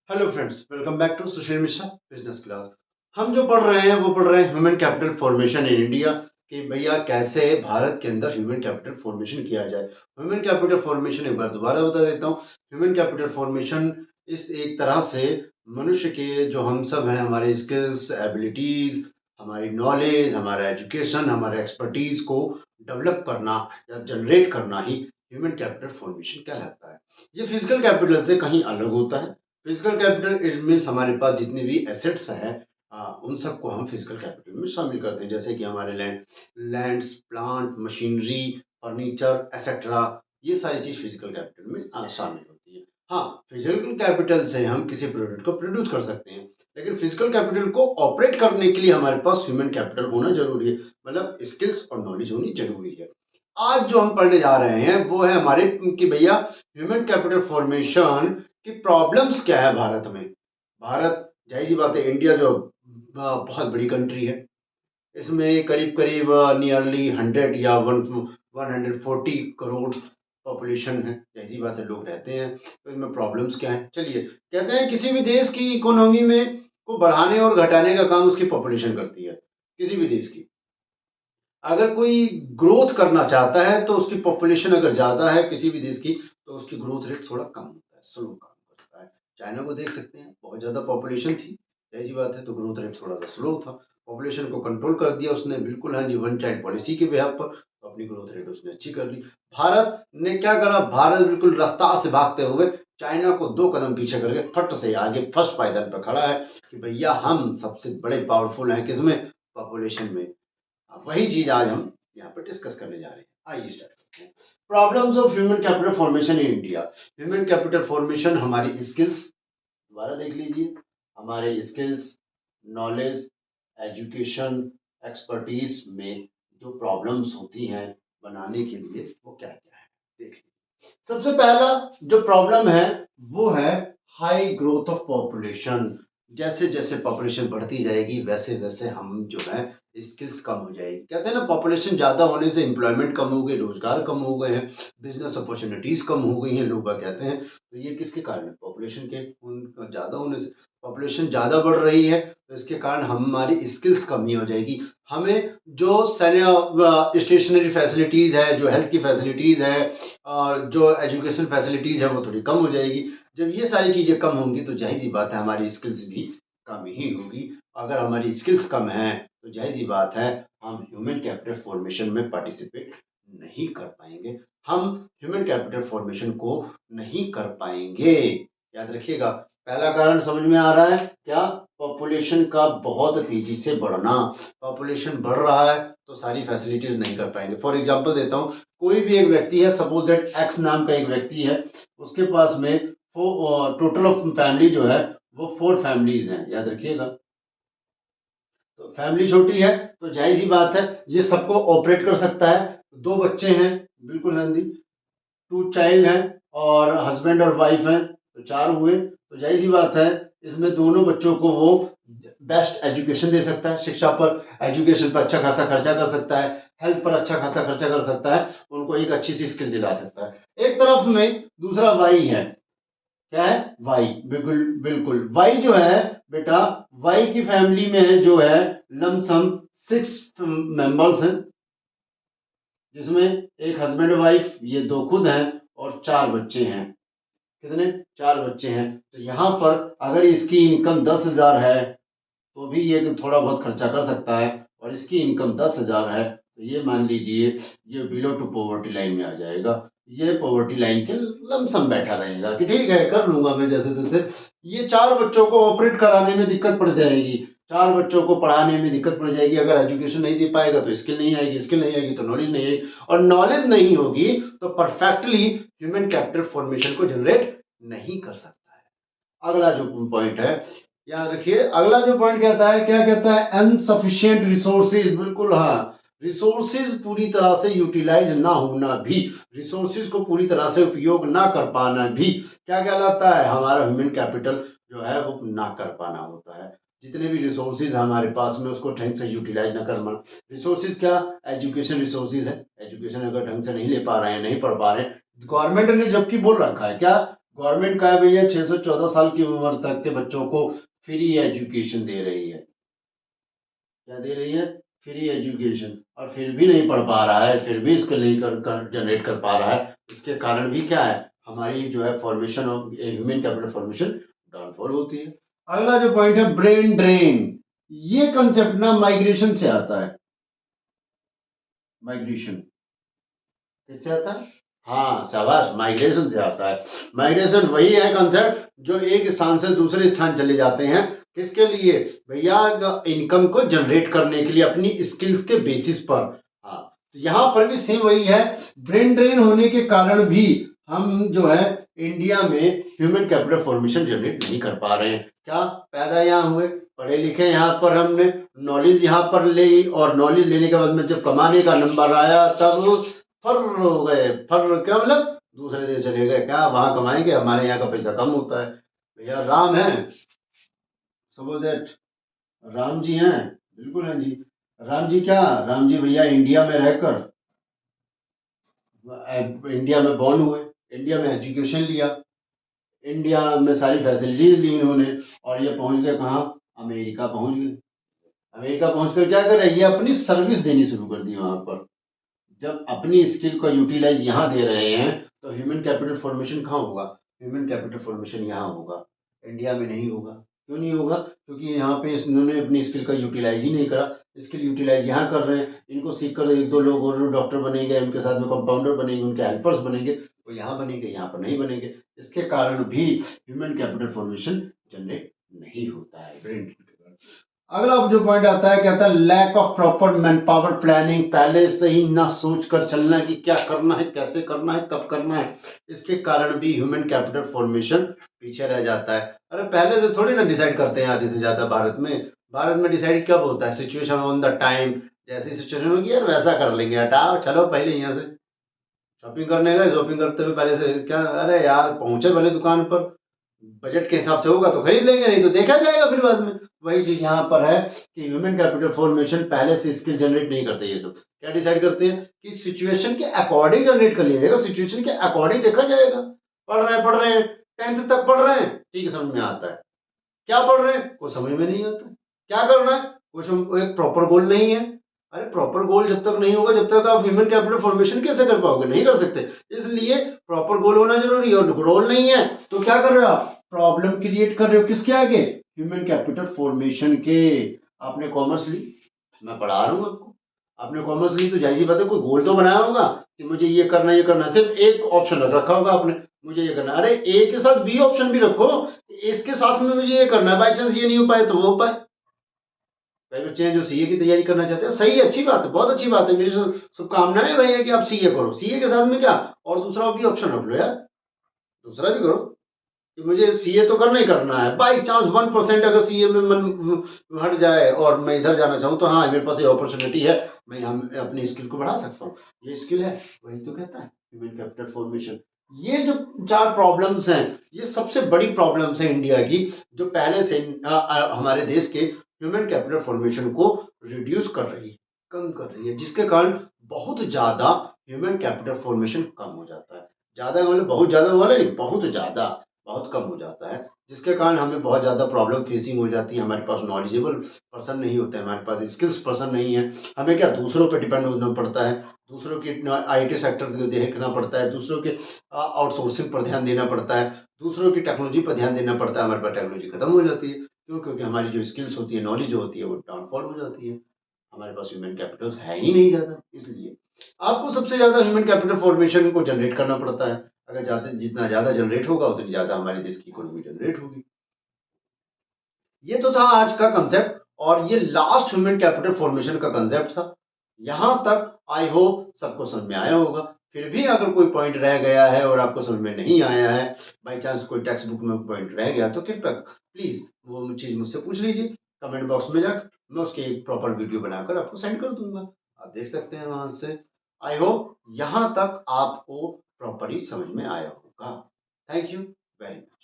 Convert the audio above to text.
Hello friends, welcome back to Sushil Mishra business class. हम जो पढ़ रहे हैं वो पढ़ रहे हैं human capital formation in India कि भैया कैसे भारत के अंदर ह्यूमन कैपिटल फॉर्मेशन किया जाए। ह्यूमन कैपिटल फॉर्मेशन एक बार दोबारा बता देता हूँ। ह्यूमन कैपिटल फॉर्मेशन इस एक तरह से मनुष्य के जो हम सब हैं, हमारे स्किल्स, एबिलिटीज, हमारी नॉलेज, हमारा एजुकेशन, हमारे एक्सपर्टीज को डेवलप करना या जनरेट करना ही ह्यूमन कैपिटल फॉर्मेशन कहलाता है। ये फिजिकल कैपिटल से कहीं अलग होता है। फिजिकल कैपिटल इट मीन्स हमारे पास जितनी भी एसेट्स हैं, उन सबको हम फिजिकल कैपिटल में शामिल करते हैं, जैसे कि हमारे lands, plant, machinery, furniture etcetera. ये सारी चीज फिजिकल कैपिटल में शामिल होती है। हाँ, फिजिकल कैपिटल से हम किसी प्रोडक्ट को प्रोड्यूस कर सकते हैं, लेकिन फिजिकल कैपिटल को ऑपरेट करने के लिए हमारे पास ह्यूमन कैपिटल होना जरूरी है, मतलब स्किल्स और नॉलेज होनी जरूरी है। आज जो हम पढ़ने जा रहे हैं वो है हमारे कि भैया ह्यूमन कैपिटल फॉर्मेशन कि प्रॉब्लम्स क्या है भारत में। भारत, जाहिर सी बात है, इंडिया जो बहुत बड़ी कंट्री है, इसमें करीब करीब नियरली 100 या 140 करोड़ पॉपुलेशन है। जाहिर सी बात है, लोग रहते हैं, तो इसमें प्रॉब्लम्स क्या है। चलिए, कहते हैं किसी भी देश की इकोनॉमी में को बढ़ाने और घटाने का काम उसकी पॉपुलेशन करती है। किसी भी देश की अगर कोई ग्रोथ करना चाहता है तो उसकी पॉपुलेशन अगर ज़्यादा है किसी भी देश की, तो उसकी ग्रोथ रेट थोड़ा कम होता है, स्लो काम करता है। चाइना को देख सकते हैं, बहुत ज़्यादा पॉपुलेशन थी, ज़ाहिर-सी बात है, तो ग्रोथ रेट थोड़ा सा स्लो था। पॉपुलेशन को कंट्रोल कर दिया उसने, बिल्कुल हाँ जी, वन चाइल्ड पॉलिसी के बिहाफ पर, तो अपनी ग्रोथ रेट उसने अच्छी कर ली। भारत ने क्या करा, भारत बिल्कुल रफ्तार से भागते हुए चाइना को 2 कदम पीछे करके फट से आगे फर्स्ट पायदान पर खड़ा है कि भैया हम सबसे बड़े पावरफुल हैं किसमें? पॉपुलेशन में। अब वही चीज आज हम यहाँ पर डिस्कस करने जा रहे हैं। आइए स्टार्ट करते हैं। Problems of human capital formation in India. Human capital formation हमारी स्किल्स, दोबारा देख लीजिए, हमारे स्किल्स, नॉलेज, एजुकेशन, एक्सपर्टीज में जो प्रॉब्लम्स होती हैं बनाने के लिए, वो क्या क्या है देख लीजिए। सबसे पहला जो प्रॉब्लम है वो है हाई ग्रोथ ऑफ पॉपुलेशन। जैसे जैसे पॉपुलेशन बढ़ती जाएगी वैसे वैसे हम जो है स्किल्स कम हो जाएगी। कहते हैं ना, पॉपुलेशन ज्यादा होने से एम्प्लॉयमेंट कम हो गई, रोजगार कम हो गए हैं, बिजनेस अपॉर्चुनिटीज कम हो गई हैं, लोग कहते हैं। तो ये किसके कारण है? पॉपुलेशन के ज्यादा होने से। पॉपुलेशन ज्यादा बढ़ रही है तो इसके कारण हमारी स्किल्स कमी हो जाएगी। हमें जो स्टेशनरी फैसिलिटीज है, जो हेल्थ की फैसिलिटीज है और जो एजुकेशन फैसिलिटीज है वो थोड़ी कम हो जाएगी। जब ये सारी चीजें कम होंगी तो जाहिर सी बात है हमारी स्किल्स भी कम ही होगी। अगर हमारी स्किल्स कम है तो जाहिर सी बात है हम ह्यूमन कैपिटल फॉर्मेशन में पार्टिसिपेट नहीं कर पाएंगे। हम ह्यूमन कैपिटल फॉर्मेशन को नहीं कर पाएंगे। याद रखिएगा, पहला कारण समझ में आ रहा है क्या? पॉपुलेशन का बहुत तेजी से बढ़ना। पॉपुलेशन बढ़ रहा है तो सारी फैसिलिटीज नहीं कर पाएंगे। फॉर एग्जांपल देता हूँ, कोई भी एक व्यक्ति है, सपोज दैट एक्स नाम का एक व्यक्ति है, उसके पास में टोटल ऑफ फैमिली जो है वो 4 फैमिलीज हैं, याद रखिएगा। तो फैमिली छोटी है तो जाहिर सी बात है ये सबको ऑपरेट कर सकता है। 2 बच्चे हैं, बिल्कुल हाँ जी, 2 चाइल्ड हैं और हस्बैंड और वाइफ हैं, तो 4 हुए। तो जाहिर सी बात है इसमें दोनों बच्चों को वो बेस्ट एजुकेशन दे सकता है, शिक्षा पर, एजुकेशन पर अच्छा खासा खर्चा कर सकता है, हेल्थ पर अच्छा खासा खर्चा कर सकता है, उनको एक अच्छी सी स्किल दिला सकता है। एक तरफ में दूसरा वाई है, क्या है? वाई, बिल्कुल बिल्कुल। वाई जो है बेटा, वाई की फैमिली में जो है लमसम 6 मेंबर्स हैं, जिसमें एक हस्बैंड वाइफ, ये 2 खुद हैं और 4 बच्चे हैं। कितने? 4 बच्चे हैं। तो यहाँ पर अगर इसकी इनकम 10,000 है तो भी ये थोड़ा बहुत खर्चा कर सकता है, और इसकी इनकम 10,000 है तो ये मान लीजिए ये बिलो टू पॉवर्टी लाइन में आ जाएगा। ये पॉवर्टी लाइन के लमसम बैठा रहेगा कि ठीक है, कर लूंगा मैं जैसे तैसे। ये 4 बच्चों को ऑपरेट कराने में दिक्कत पड़ जाएगी, 4 बच्चों को पढ़ाने में दिक्कत पड़ जाएगी। अगर एजुकेशन नहीं दे पाएगा तो स्किल नहीं आएगी, स्किल नहीं आएगी तो नॉलेज नहीं आएगी, और नॉलेज नहीं होगी तो परफेक्टली ह्यूमन कैपिटल फॉर्मेशन को जनरेट नहीं कर सकता है। अगला जो पॉइंट है, याद रखिए, अगला जो पॉइंट कहता है, क्या कहता है? Insufficient resources. बिल्कुल हाँ, रिसोर्सेज पूरी तरह से यूटिलाइज ना होना भी, रिसोर्सेज को पूरी तरह से उपयोग ना कर पाना भी क्या कहलाता है? हमारा ह्यूमन कैपिटल जो है वो ना कर पाना होता है। जितने भी रिसोर्सेज हमारे पास में उसको ढंग से यूटिलाइज ना कर पाना। रिसोर्सेज क्या? एजुकेशन रिसोर्सेज है, एजुकेशन अगर ढंग से नहीं ले पा रहे हैं, नहीं पढ़ पा रहे हैं, गवर्नमेंट ने जबकि बोल रखा है क्या? गवर्नमेंट का है भैया 6 से 14 साल की उम्र तक के बच्चों को फ्री एजुकेशन दे रही है। क्या दे रही है? Free education. और फिर भी नहीं पढ़ पा रहा है, फिर भी स्किल नहीं कर जनरेट कर पा रहा है। इसके कारण भी क्या है, हमारी जो है formation of human capital formation downfall होती है। अगला जो पॉइंट है ब्रेन ड्रेन। ये कंसेप्ट ना माइग्रेशन से आता है। माइग्रेशन किससे आता है? हाँ शाबाश, माइग्रेशन से आता है। माइग्रेशन वही है कंसेप्ट जो एक स्थान से दूसरे स्थान चले जाते हैं। किसके लिए? भैया इनकम को जनरेट करने के लिए अपनी स्किल्स के बेसिस पर। हाँ, तो यहाँ पर भी सेम वही है। ब्रेन ड्रेन होने के कारण भी हम जो है इंडिया में ह्यूमन कैपिटल फॉर्मेशन जनरेट नहीं कर पा रहे हैं। क्या पैदा यहाँ हुए, पढ़े लिखे यहाँ पर हमने, नॉलेज यहाँ पर ली, और नॉलेज लेने के बाद में जब कमाने का नंबर आया तब फर हो गए। फर क्या मतलब? दूसरे देश चले गए। क्या वहां कमाएंगे, हमारे यहाँ का पैसा कम होता है। भैया राम है, सपोज दैट राम जी हैं, बिल्कुल हैं जी। राम जी क्या, राम जी भैया इंडिया में रहकर, इंडिया में बॉर्न हुए, इंडिया में एजुकेशन लिया, इंडिया में सारी फैसिलिटीज ली इन्होंने, और ये पहुंच गए कहाँ? अमेरिका पहुंच गए। अमेरिका पहुंचकर क्या कर रहे हैं, ये अपनी सर्विस देनी शुरू कर दी वहां पर। जब अपनी स्किल को यूटिलाइज यहाँ दे रहे हैं तो ह्यूमन कैपिटल फॉर्मेशन कहाँ होगा? ह्यूमन कैपिटल फॉर्मेशन यहाँ होगा, इंडिया में नहीं होगा। क्यों नहीं होगा? क्योंकि यहाँ पे इन्होंने अपनी स्किल का यूटिलाइज ही नहीं करा। स्किल यूटिलाइज यहाँ कर रहे हैं, इनको सीख कर एक दो लोग और डॉक्टर बनेंगे, उनके साथ में कंपाउंडर बनेंगे, उनके हेल्पर्स बनेंगे, वो यहाँ बनेंगे, यहाँ पर नहीं बनेंगे। इसके कारण भी ह्यूमन कैपिटल फॉर्मेशन जनरेट नहीं होता है ब्रेन। अगला जो पॉइंट आता है, कहता है lack of proper manpower planning. पहले से ही ना सोच कर चलना है कि क्या करना है, कैसे करना है, कब करना है। इसके कारण भी ह्यूमन कैपिटल फॉर्मेशन पीछे रह जाता है। अरे पहले से थोड़ी ना डिसाइड करते हैं आधे से ज्यादा भारत में। भारत में डिसाइड कब होता है? Situation on the time. जैसी सिचुएशन होगी यार वैसा कर लेंगे, हटाओ चलो पहले यहाँ से शॉपिंग करने गए, शॉपिंग करते हुए पहले से क्या, अरे यार पहुंचे पहले दुकान पर, बजट के हिसाब से होगा तो खरीद लेंगे, नहीं तो देखा जाएगा फिर बाद में। वही चीज यहाँ पर है कि ह्यूमन कैपिटल फॉर्मेशन पहले से स्किल जनरेट नहीं करते। ये सब क्या डिसाइड करते हैं कि सिचुएशन के अकॉर्डिंग जनरेट कर लिया जाएगा, सिचुएशन के अकॉर्डिंग देखा जाएगा। पढ़ रहे हैं 10th तक पढ़ रहे हैं, ठीक है समझ में आता है। क्या पढ़ रहे हैं वो समझ में नहीं आता। क्या करना है कुछ एक प्रॉपर गोल नहीं है। अरे प्रॉपर गोल जब तक नहीं होगा, जब तक आप ह्यूमन कैपिटल फॉर्मेशन कैसे कर पाओगे? नहीं कर सकते। इसलिए प्रॉपर गोल होना जरूरी है, और गोल नहीं है तो क्या कर रहे हो आप? प्रॉब्लम क्रिएट कर रहे हो किसके आगे? ह्यूमन कैपिटल फॉर्मेशन के। आपने कॉमर्स ली, मैं पढ़ा रहा हूँ आपको, आपने कॉमर्स ली तो जाहिर सी बात है कोई गोल तो बनाया होगा कि मुझे ये करना, ये करना। सिर्फ एक ऑप्शन रख रखा होगा आपने, मुझे ये करना। अरे ए के साथ बी ऑप्शन भी रखो, इसके साथ में मुझे ये करना है, बाई चांस ये नहीं हो पाए तो वो हो पाए। कई बच्चे हैं जो सीए की तैयारी करना चाहते हैं, सही है, अच्छी बात है, बहुत अच्छी बात है। मेरी शुभकामनाएं वही है कि आप सीए करो, सीए के साथ में क्या और दूसरा भी ऑप्शन रख लो यार, दूसरा भी करो कि मुझे सीए तो करना ही करना है। बाई चांस 1% अगर सीए में मन हट जाए और मैं इधर जाना चाहूँ तो हाँ मेरे पास ये अपॉर्चुनिटी है, मैं हम अपनी स्किल को बढ़ा सकता हूँ। ये स्किल है, वही तो कहता है ह्यूमन कैपिटल फॉर्मेशन। ये जो चार प्रॉब्लम्स हैं, ये सबसे बड़ी प्रॉब्लम्स हैं इंडिया की, जो पहले से हमारे देश के ह्यूमन कैपिटल फॉर्मेशन को रिड्यूस कर रही है, कम कर रही है, जिसके कारण बहुत ज्यादा ह्यूमन कैपिटल फॉर्मेशन कम हो जाता है। ज्यादा मतलब बहुत ज्यादा वाला नहीं, बहुत ज्यादा, बहुत कम हो जाता है, जिसके कारण हमें बहुत ज़्यादा प्रॉब्लम फेसिंग हो जाती है। हमारे पास नॉलेजेबल पर्सन नहीं होते हैं, हमारे पास स्किल्स पर्सन नहीं है। हमें क्या दूसरों पर डिपेंड होना पड़ता है, दूसरों की आईटी सेक्टर को देखना पड़ता है, दूसरों के आउटसोर्सिंग पर ध्यान देना पड़ता है, दूसरों की टेक्नोलॉजी पर ध्यान देना पड़ता है। हमारे पास टेक्नोलॉजी खत्म हो जाती है, क्यों? क्योंकि हमारी जो स्किल्स होती है, नॉलेज जो होती है वो डाउनफॉल हो जाती है। हमारे पास ह्यूमन कैपिटल्स है ही नहीं ज़्यादा, इसलिए आपको सबसे ज़्यादा ह्यूमन कैपिटल फॉर्मेशन को जनरेट करना पड़ता है। अगर ज़्यादा, जितना ज़्यादा जनरेट होगा उतनी ज़्यादा हमारे देश की इकोनॉमी जनरेट होगी। ये तो था आज का कंसेप्ट, और ये लास्ट ह्यूमन कैपिटल फॉर्मेशन का कंसेप्ट था। यहां तक आई होप सबको समझ में आया होगा। फिर भी अगर कोई पॉइंट रह गया है और आपको समझ में नहीं आया है, बाई चांस कोई टेक्स्ट बुक में पॉइंट रह गया, तो कृपया प्लीज वो चीज मुझसे पूछ लीजिए कमेंट बॉक्स में जाकर, मैं उसकी एक प्रॉपर वीडियो बनाकर आपको सेंड कर दूंगा, आप देख सकते हैं वहां से। आई होप यहां तक आपको प्रॉपरली समझ में आया होगा। Thank you very much.